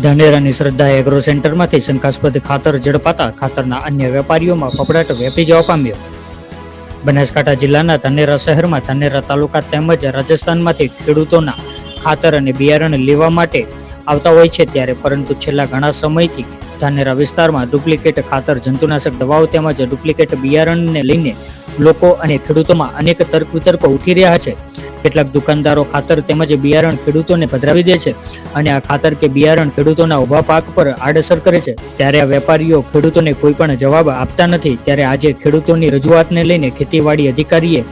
ધાનેરાની શ્રદ્ધા એગ્રો સેન્ટરમાંથી શંકાસ્પદ ખાતર ઝડપાતા ખાતરના અન્ય વેપારીઓમાં ફફડાટ વ્યાપી જવા પામ્યો. બનાસકાંઠા જિલ્લાના ધાનેરા શહેરમાં ધાનેરા તાલુકા તેમજ રાજસ્થાનમાંથી ખેડૂતોના ખાતર અને બિયારણ લેવા માટે આવતા હોય છે, ત્યારે પરંતુ છેલ્લા ઘણા સમયથી ધાનેરા વિસ્તારમાં ડુપ્લિકેટ ખાતર, જંતુનાશક દવાઓ તેમજ ડુપ્લિકેટ બિયારણને લઈને લોકો અને ખેડૂતોમાં અનેક તર્ક વિતર્કો ઉઠી રહ્યા છે. કેટલાક દુકાનદારો ખાતર તેમજ બિયારણ ખેડૂતોને પધરાવી દે છે અને આ ખાતર કે બિયારણ ખેડૂતોના ઉભા પાક પર આડઅસર કરે છે, ત્યારે આ વેપારીઓ ખેડૂતોને કોઈ પણ જવાબ આપતા નથી. ત્યારે આજે ખેડૂતોની રજૂઆતને લઈને ખેતીવાડી અધિકારીએ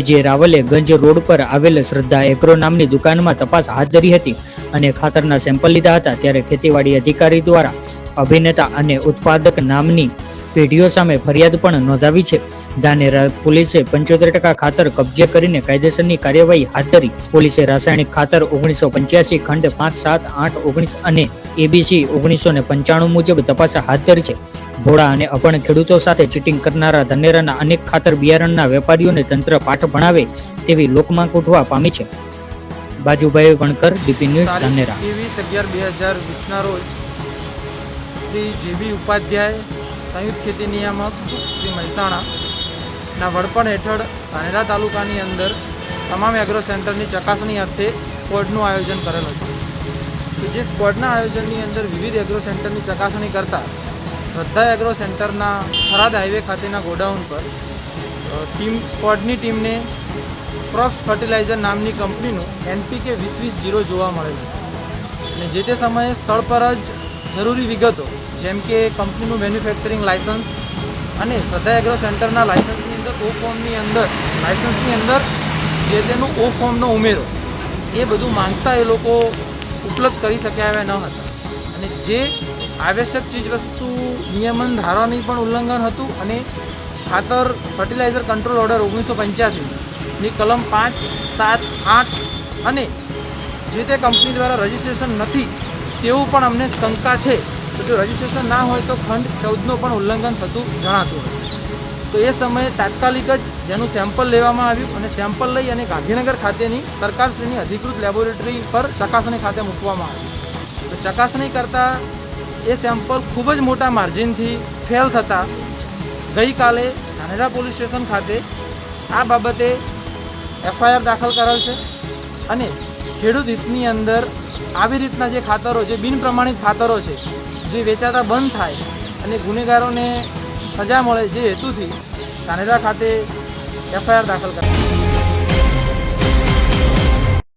જે રાવલે ગંજ રોડ પર આવેલ શ્રદ્ધા એગ્રો નામની દુકાનમાં તપાસ હાથ ધરી હતી અને ખાતરના સેમ્પલ લીધા હતા. ત્યારે ખેતીવાડી અધિકારી દ્વારા અભિનેતા અને ઉત્પાદક નામની પેઢીઓ સામે ફરિયાદ પણ નોંધાવી છે. ધાનેરા પોલીસે 75% ખાતર કબજે કરીને કાયદેસરની કાર્યવાહી હાથ ધરી. પોલીસે રાસાયણિક ખાતર 1985 ખંડ 5, 7, 8, 19 અને ABC 1995 મુજબ તપાસ હાથ ધરી છે. ભોળા અને અભણ ખેડૂતો સાથે ચીટિંગ કરનારા ધાનેરાના અનેક ખાતર બિયારણના વેપારીઓને તંત્ર પાઠ ભણાવે તેવી લોકમાંગ ઉઠવા પામી છે. બાજુભાઈ વણકર, ડીપી ન્યૂઝ, ધાનેરા. 23/11/2020 રોજ શ્રી જેબી ઉપાધ્યાય સંયુક્ત ખેતી નિયામક શ્રી મહેસાણાના વડપણ હેઠળ ધાનેરા તાલુકાની અંદર તમામ એગ્રો સેન્ટરની ચકાસણી અર્થે સ્ક્વોડનું આયોજન કરેલ હતું. જે સ્ક્વોડના આયોજનની અંદર વિવિધ એગ્રો સેન્ટરની ચકાસણી કરતાં શ્રદ્ધા એગ્રો સેન્ટરના થરાદ હાઈવે ખાતેના ગોડાઉન પર સ્ક્વોડની ટીમને પ્રોક્સ ફર્ટિલાઇઝર નામની કંપનીનું NPK 2020 જોવા મળેલું અને જે તે સમયે સ્થળ પર જ જરૂરી વિગતો જેમ કે કંપનીનું મેન્યુફેક્ચરિંગ લાયસન્સ અને શ્રદ્ધા એગ્રો સેન્ટરના લાયસન્સની અંદર લાયસન્સની અંદર જે તેનું ઓ ફોર્મનો ઉમેરો એ બધું માંગતા એ લોકો ઉપલબ્ધ કરી શક્યા એવા ન હતા અને જે આવશ્યક ચીજવસ્તુ નિયમન ધારાની પણ ઉલ્લંઘન હતું અને ખાતર ફર્ટિલાઇઝર કંટ્રોલ ઓર્ડર 1985ની કલમ 5, 7, 8 અને જે તે કંપની દ્વારા રજિસ્ટ્રેશન નથી તેવું પણ અમને શંકા છે. તો જો રજિસ્ટ્રેશન ના હોય તો ખંડ 14નું પણ ઉલ્લંઘન થતું જણાતું હતું. તો એ સમયે તાત્કાલિક જ જેનું સેમ્પલ લેવામાં આવ્યું અને સેમ્પલ લઈ અને ગાંધીનગર ખાતેની સરકારશ્રીની અધિકૃત લેબોરેટરી પર ચકાસણી ખાતે મૂકવામાં આવ્યું. તો ચકાસણી કરતાં એ સેમ્પલ ખૂબ જ મોટા માર્જિનથી ફેલ થતાં ગઈકાલે ધાનેરા પોલીસ સ્ટેશન ખાતે આ બાબતે FIR દાખલ કરેલ છે અને ખેડૂત હિતની અંદર આવી રીતના જે ખાતરો, જે બિનપ્રમાણિત ખાતરો છે, જે વેચાતા બંધ થાય અને ગુનેગારોને સજા મળે, જે હેતુથી ધાનેરા ખાતે FIR દાખલ કરાય.